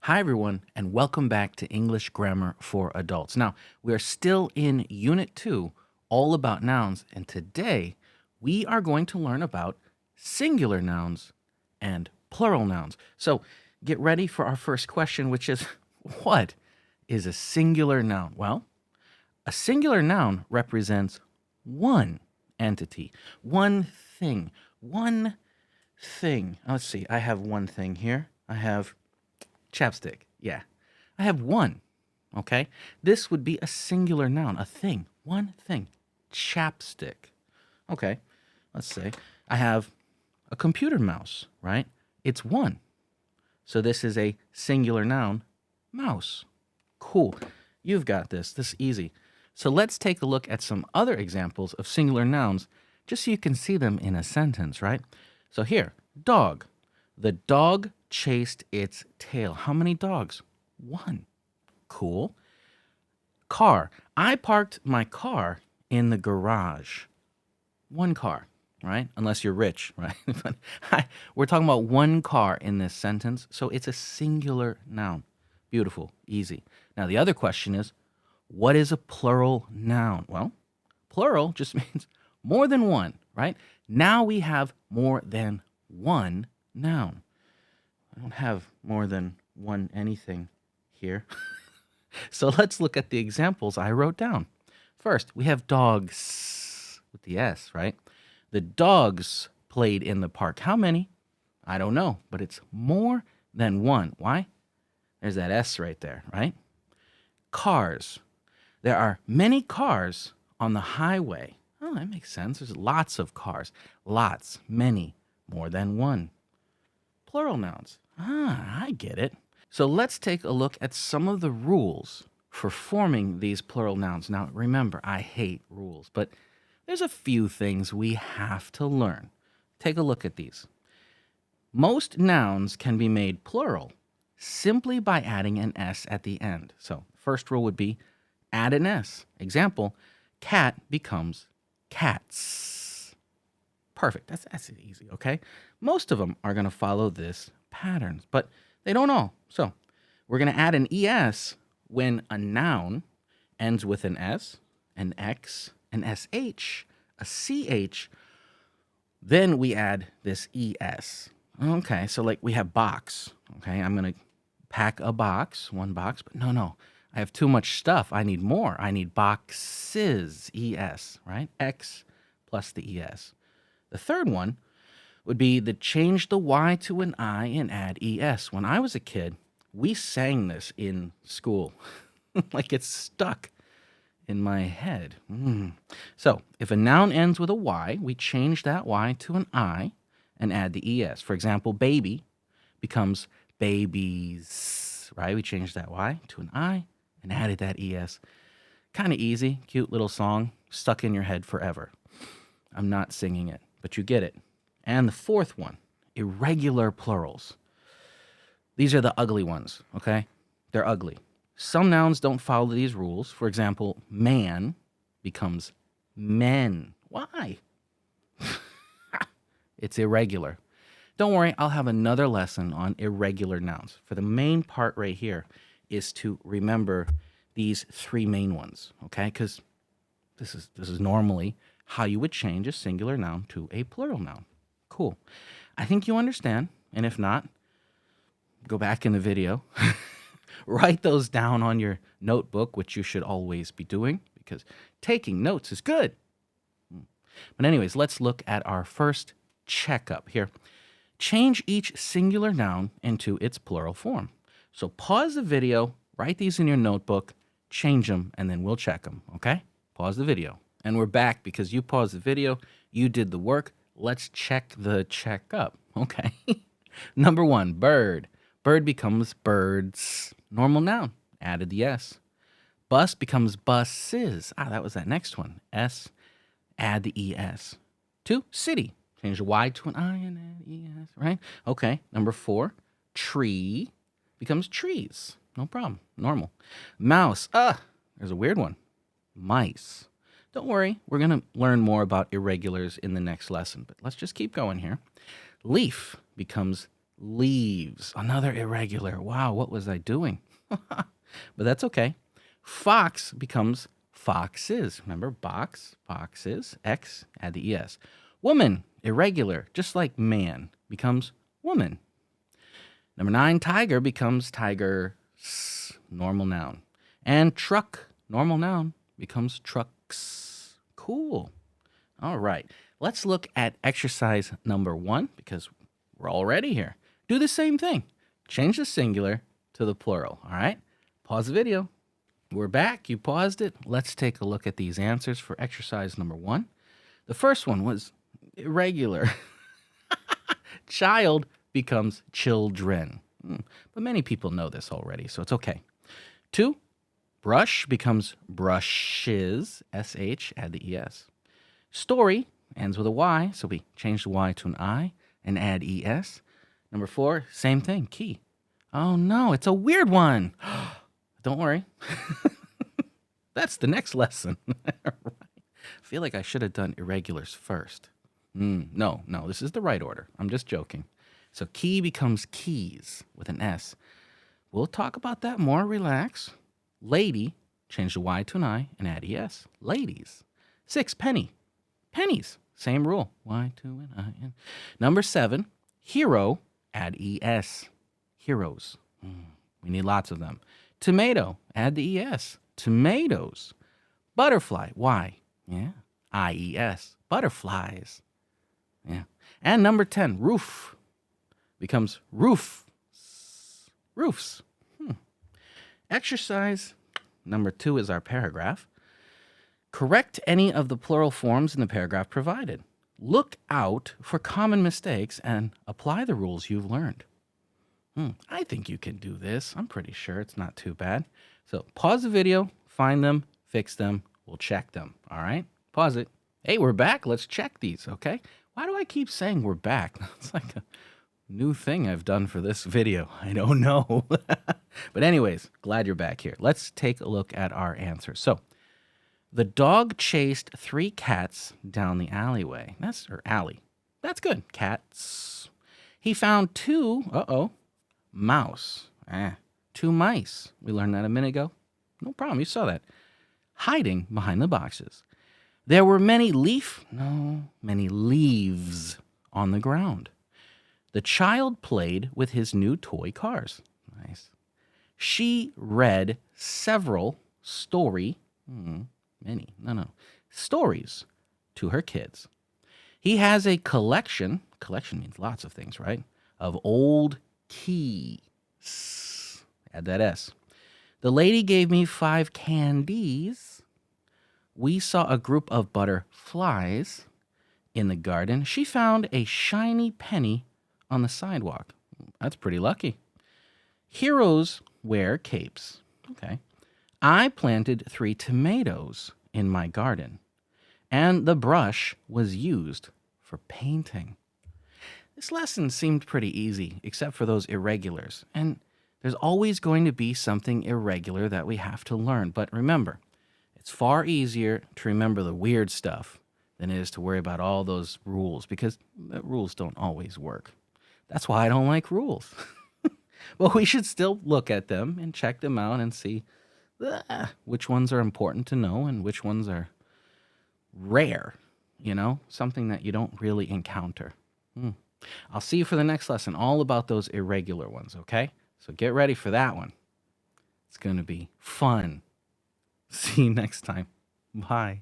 Hi, everyone, and welcome back to English Grammar for Adults. Now, we are still in Unit 2, all about nouns, and today we are going to learn about singular nouns and plural nouns. So, get ready for our first question, which is what is a singular noun? Well, a singular noun represents one entity, one thing, one thing. Let's see, I have one thing here. I have chapstick. Yeah. I have one. Okay. This would be a singular noun, a thing, one thing. Chapstick. Okay. Let's say I have a computer mouse, right? It's one. So this is a singular noun, mouse. Cool. You've got this. This is easy. So let's take a look at some other examples of singular nouns just so you can see them in a sentence, right? So here, dog. The dog chased its tail. How many dogs? One. Cool. Car. I parked my car in the garage. One car, right? Unless you're rich, right? But we're talking about one car in this sentence, so it's a singular noun. Beautiful, easy. Now, the other question is, what is a plural noun? Well, plural just means more than one, right? Now we have more than one noun. I don't have more than one anything here. So let's look at the examples I wrote down. First, we have dogs with the S, right? The dogs played in the park. How many? I don't know, but it's more than one. Why? There's that S right there, right? Cars. There are many cars on the highway. Oh, that makes sense. There's lots of cars. Lots, many, more than one. Plural nouns. I get it. So let's take a look at some of the rules for forming these plural nouns. Now, remember, I hate rules, but there's a few things we have to learn. Take a look at these. Most nouns can be made plural simply by adding an S at the end. So, first rule would be add an S. Example, cat becomes cats. Perfect. That's easy, okay? Most of them are going to follow this pattern, but they don't all. So we're going to add an ES when a noun ends with an S, an X, an SH, a CH. Then we add this ES. Okay, so like we have box. Okay, I'm going to pack a box, one box, but no. I have too much stuff. I need more. I need boxes, ES, right? X plus the ES. The third one would be to change the Y to an I and add ES. When I was a kid, we sang this in school. Like it's stuck in my head. So if a noun ends with a Y, we change that Y to an I and add the ES. For example, baby becomes babies, right? We changed that Y to an I and added that ES. Kind of easy, cute little song, stuck in your head forever. I'm not singing it, but you get it. And the fourth one, irregular plurals. These are the ugly ones, okay? They're ugly. Some nouns don't follow these rules. For example, man becomes men. Why? It's irregular. Don't worry, I'll have another lesson on irregular nouns. For the main part right here is to remember these three main ones, okay? Because this is normally how you would change a singular noun to a plural noun. Cool. I think you understand, and if not, go back in the video. Write those down on your notebook, which you should always be doing, because taking notes is good. But anyways, let's look at our first checkup here. Change each singular noun into its plural form. So pause the video, write these in your notebook, change them, and then we'll check them, okay? Pause the video. And we're back because you paused the video, you did the work. Let's check the checkup, okay? Number one, bird. Bird becomes birds. Normal noun, added the S. Bus becomes buses. That was that next one. S, add the ES. Two, city. Change the Y to an I and add ES, right? Okay, number four, tree becomes trees. No problem, normal. Mouse, there's a weird one. Mice. Don't worry, we're going to learn more about irregulars in the next lesson, but let's just keep going here. Leaf becomes leaves. Another irregular. Wow, what was I doing? But that's okay. Fox becomes foxes. Remember, box, foxes, X, add the ES. Woman, irregular, just like man, becomes woman. Number 9, tiger becomes tiger, normal noun. And truck, normal noun, becomes trucks. Cool. All right. Let's look at exercise number 1 because we're already here. Do the same thing. Change the singular to the plural. All right. Pause the video. We're back. You paused it. Let's take a look at these answers for exercise number 1. The first one was irregular. Child becomes children. But many people know this already, so it's okay. 2, brush becomes brushes. SH, add the ES. Story ends with a Y, so we change the Y to an I and add ES. Number 4, same thing, key. Oh no, it's a weird one. Don't worry. That's the next lesson. Right. I feel like I should have done irregulars first. No, this is the right order. I'm just joking. So key becomes keys with an S. We'll talk about that more. Relax. Lady, change the Y to an I and add ES. Ladies. 6, penny. Pennies. Same rule. Y to an I. And number 7, hero, add ES. Heroes. We need lots of them. Tomato, add the ES. Tomatoes. Butterfly, Y. Yeah. IES. Butterflies. Yeah. And number 10, roof becomes roof. Roofs. Exercise number 2 is our paragraph. Correct any of the plural forms in the paragraph provided. Look out for common mistakes and apply the rules you've learned. I think you can do this. I'm pretty sure it's not too bad. So pause the video, find them, fix them. We'll check them. All right? Pause it. Hey, we're back. Let's check these, okay? Why do I keep saying we're back? It's like a new thing I've done for this video. I don't know. But anyways, glad you're back here. Let's take a look at our answers. So the dog chased 3 cats down the alleyway. Alley. That's good. Cats. He found 2, mouse. 2 mice. We learned that a minute ago. No problem. You saw that. Hiding behind the boxes. There were many leaves on the ground. The child played with his new toy cars. Nice. She read several stories to her kids. He has a collection means lots of things, right? Of old keys. Add that S. The lady gave me 5 candies. We saw a group of butterflies in the garden. She found a shiny penny on the sidewalk. That's pretty lucky. Heroes wear capes. Okay. I planted 3 tomatoes in my garden, and the brush was used for painting. This lesson seemed pretty easy, except for those irregulars. And there's always going to be something irregular that we have to learn. But remember, it's far easier to remember the weird stuff than it is to worry about all those rules, because the rules don't always work. That's why I don't like rules. But we should still look at them and check them out and see which ones are important to know and which ones are rare, something that you don't really encounter. I'll see you for the next lesson, all about those irregular ones, okay? So get ready for that one. It's going to be fun. See you next time. Bye.